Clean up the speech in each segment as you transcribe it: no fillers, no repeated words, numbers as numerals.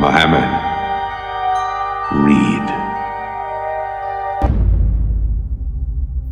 Muhammad, read.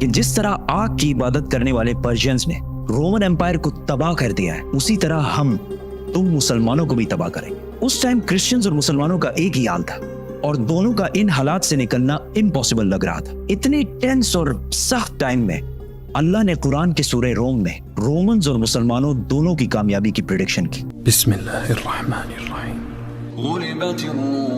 کہ جس طرح آگ کی عبادت کرنے والے پرشینز نے رومن امپائر کو تباہ کر دیا ہے، اسی طرح ہم تم مسلمانوں کو بھی تباہ کریں گے۔ اس ٹائم کرسچنز اور مسلمانوں کا ایک ہی حال تھا اور دونوں کا ان حالات سے نکلنا امپاسبل لگ رہا تھا۔ اتنے ٹینس اور سخت ٹائم میں اللہ نے قرآن کے سورہ روم میں رومنز اور مسلمانوں دونوں کی کامیابی کی پریڈکشن کی۔ بسم اللہ الرحمن الرحیم۔ غلبت الروم۔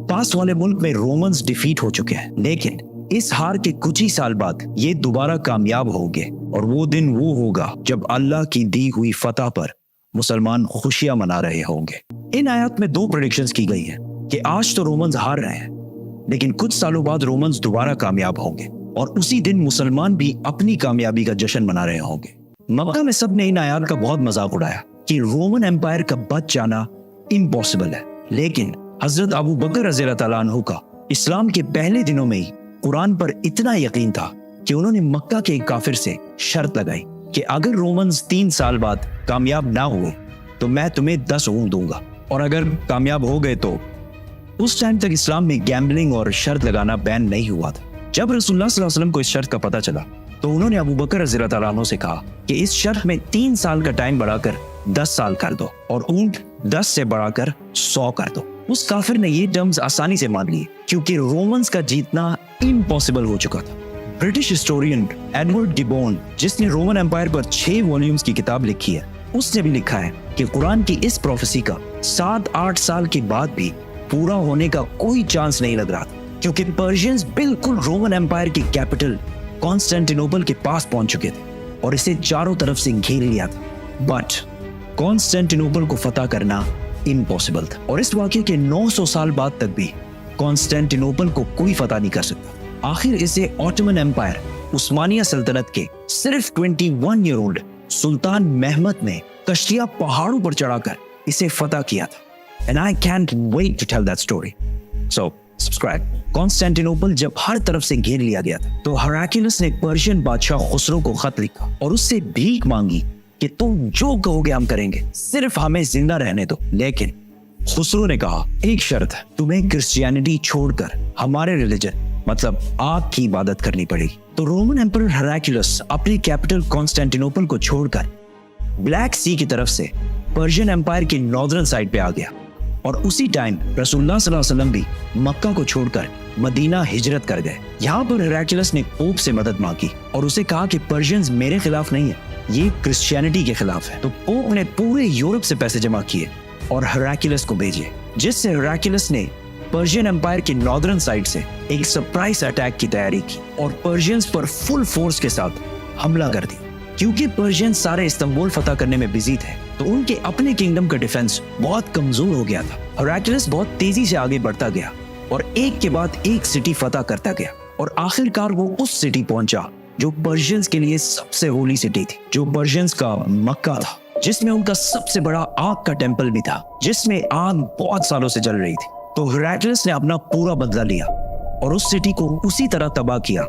پاس والے ملک میں رومنز ڈیفیٹ ہو چکے ہیں، لیکن اس ہار کے کچھ ہی سال بعد یہ دوبارہ کامیاب ہو گئے، اور وہ دن وہ ہوگا جب اللہ کی دی ہوئی فتح پر مسلمان خوشیاں منا رہے ہوں گے۔ ان آیات میں 2 پریڈکشنز کی گئی ہیں کہ آج تو رومنز ہار رہے ہیں، لیکن کچھ سالوں بعد رومنز دوبارہ کامیاب ہوں گے، اور اسی دن مسلمان بھی اپنی کامیابی کا جشن منا رہے ہوں گے۔ مکہ میں سب نے ان آیات کا بہت مذاق اڑایا کہ رومن امپائر کا بچ جانا امپاسبل ہے، لیکن حضرت ابو بکر رضی اللہ تعالیٰ عنہ کا اسلام کے پہلے دنوں میں ہی قرآن پر اتنا یقین تھا کہ انہوں نے مکہ کے ایک کافر سے شرط لگائی کہ اگر رومنز 3 سال بعد کامیاب نہ ہوئے تو میں تمہیں 10 اونٹ دوں گا، اور اگر کامیاب ہو گئے تو اس ٹائم تک اسلام میں گیمبلنگ اور شرط لگانا بین نہیں ہوا تھا۔ جب رسول اللہ صلی اللہ علیہ وسلم کو اس شرط کا پتہ چلا تو انہوں نے ابو بکر رضی اللہ تعالیٰ عنہ سے کہا کہ اس شرط میں 3 سال کا ٹائم بڑھا کر 10 سال کر دو، اور اونٹ 10 سے بڑھا کر 100 کر دو۔ اس کافر نے یہ ٹرمز آسانی سے مان لیے کیونکہ رومنز کا جیتنا امپاسبل ہو چکا تھا۔ برٹش ہسٹورین ایڈورڈ ڈیبون، جس نے رومن امپائر پر 6 والیومز کی کتاب لکھی ہے، اس نے بھی لکھا ہے کہ قرآن کی اس پروفیسی کا 7-8 سال کے بعد بھی پورا ہونے کا کوئی چانس نہیں لگ رہا تھا، کیونکہ پرشینز بالکل رومن امپائر کی کیپٹل کانسٹینٹینوپل کے پاس پہنچ چکے تھے اور اسے چاروں طرف سے گھیر لیا تھا، بٹ کانسٹینٹینوپل کو فتح کرنا امپاسبل تھا، اور اس واقعے کے 900 سال بعد تک بھی کانسٹینٹینوپل کو کوئی فتح نہیں کر سکتا۔ آخر اسے آٹومن امپائر عثمانیہ سلطنت کے صرف 21 ایئر اولڈ سلطان محمد نے کشتیاں پہاڑوں پر چڑھا کر اسے فتح کیا تھا۔ And I can't wait to tell that story. So, subscribe. کانسٹینٹینوپل جب ہر طرف سے گھیر لیا گیا تھا تو ہراکلیس نے پرشین بادشاہ خسرو کو خط لکھا اور اس سے بھیک مانگی کہ تم جو کہو گے ہم کریں گے، صرف ہمیں زندہ رہنے دو۔ لیکن خسرو نے کہا ایک شرط ہے، تمہیں کرسچینٹی چھوڑ کر ہمارے ریلیجن مطلب آپ کی عبادت کرنی پڑے گی۔ تو رومن ایمپرر ہراکلیس اپنی کیپٹل کانسٹینٹینوپل کو چھوڑ کر بلیک سی کی طرف سے پرشین امپائر کی ناردرن سائڈ پہ آ گیا، اور اسی ٹائم رسول اللہ صلی اللہ علیہ وسلم بھی مکہ کو چھوڑ کر مدینہ ہجرت کر گئے۔ یہاں پر ہراکلیس نے پوپ سے مدد مانگی اور اسے کہا کہ پرشینز میرے خلاف نہیں ہے، یہ کرسچینٹی کے خلاف ہے۔ تو پوپ نے پورے یورپ سے پیسے جمع کیے اور ہراکلیس کو بھیجے، جس سے ہراکلیس نے پرشین امپائر کی ناردرن سائڈ سے ایک سرپرائز اٹیک کی تیاری کی اور پرشینز پر فل فورس کے ساتھ حملہ کر دی۔ کیونکہ پرشین سارے استنبول فتح کرنے میں بزی تھے تو ان کے اپنے کنگڈم کا ڈیفنس بہت کمزور ہو گیا تھا۔ ہراکلیس بہت تیزی سے آگے بڑھتا گیا اور ایک کے بعد ایک سٹی فتح کرتا گیا، اور آخر کار وہ اس سٹی پہنچا جو پرشینز کے لیے سب سے ہولی سٹی تھی، جو پرشینز کا مکہ تھا، جس میں ان کا سب سے بڑا آگ کا ٹیمپل بھی تھا، جس میں آگ بہت سالوں سے جل رہی تھی۔ تو ہراکلیس نے اپنا پورا بدلہ لیا اور اس سٹی کو اسی طرح تباہ کیا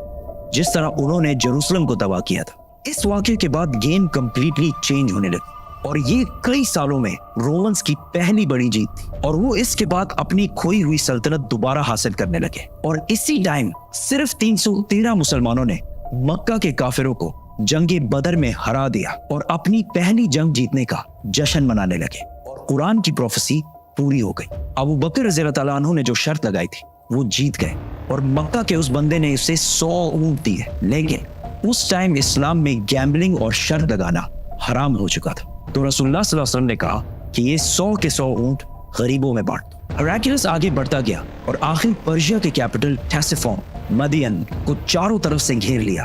جس طرح انہوں نے جیروسلم کو تباہ کیا تھا۔ اس واقعے کے بعد گیم کمپلیٹلی چینج ہونے لگی اور یہ کئی سالوں میں رومنز کی پہلی بڑی جیت تھی، اور وہ اس کے بعد اپنی کھوئی ہوئی سلطنت دوبارہ حاصل کرنے لگے۔ اور اسی ٹائم صرف 313 مسلمانوں نے مکہ کے کافروں کو جنگ بدر میں ہرا دیا اور اپنی پہلی جنگ جیتنے کا جشن منانے لگے، اور قرآن کی پروفیسی پوری ہو گئی۔ ابو بکر رضی اللہ تعالیٰ عنہ نے جو شرط لگائی تھی وہ جیت گئے، اور مکہ کے اس بندے نے اسے 100 اونٹ دیے، لیکن اس ٹائم اسلام میں گیمبلنگ اور شرط لگانا حرام ہو چکا تھا۔ تو رسول اللہ صلی اللہ علیہ وسلم نے کہا کہ یہ 100 کے 100 اونٹ غریبوں میں بانٹ دو۔ ہراکلیس آگے بڑھتا گیا اور آخر پرشیا کے کیپٹل ٹیسیفون مدین کو چاروں طرف سے گھیر لیا۔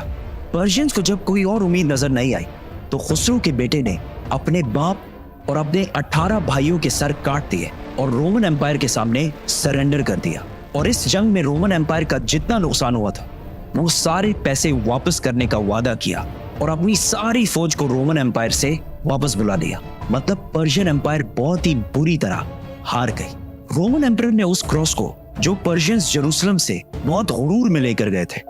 پرشینز کو جب کوئی اور امید نظر نہیں آئی تو خسرو کے بیٹے نے اپنے باپ اور اپنے 18 بھائیوں کے سر کاٹ دیے اور رومن امپائر کے سامنے سرنڈر کر دیا، اور اس جنگ میں رومن امپائر کا جتنا نقصان ہوا تھا وہ سارے پیسے واپس کرنے کا وعدہ کیا اور اپنی ساری فوج کو رومن امپائر سے واپس بلا لیا۔ مطلب پرشین امپائر بہت ہی بری طرح ہار گئی۔ رومن امپائر نے اس کراس کو جو پرشینز جیروسلم سے بہت غرور میں لے کر گئے تھے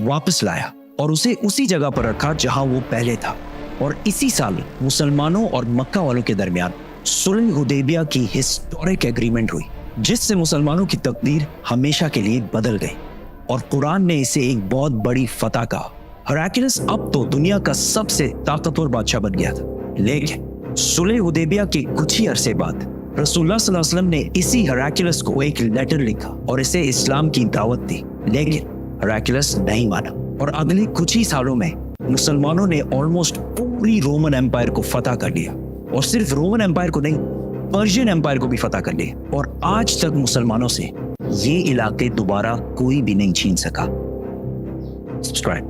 واپس لایا اور اسے اسی جگہ پر رکھا جہاں وہ پہلے تھا، اور اسی سال مسلمانوں اور مکہ والوں کے درمیان صلح حدیبیہ کی ہسٹورک ایگریمنٹ ہوئی، جس سے مسلمانوں کی تقدیر ہمیشہ کے لیے بدل گئی۔ اور قرآن نے اسے ایک بہت بڑی فتح کہا۔ ہراکلس اب تو دنیا کا سب سے طاقتور بادشاہ بن گیا تھا، لیکن صلح حدیبیہ کے کچھ ہی عرصے بعد رسول اللہ صلی اللہ علیہ وسلم نے اسی ہراکلس کو ایک لیٹر لکھا اور اسے اسلام کی دعوت دی، لیکن ہراکلس نہیں مانا اور اگلے کچھ ہی سالوں میں مسلمانوں نے آلموسٹ پوری رومن ایمپائر کو فتح کر لیا، اور صرف رومن ایمپائر کو نہیں، پرشین ایمپائر کو بھی فتح کر لیا، اور آج تک مسلمانوں سے یہ علاقے دوبارہ کوئی بھی نہیں چھین سکا۔ سبسکرائب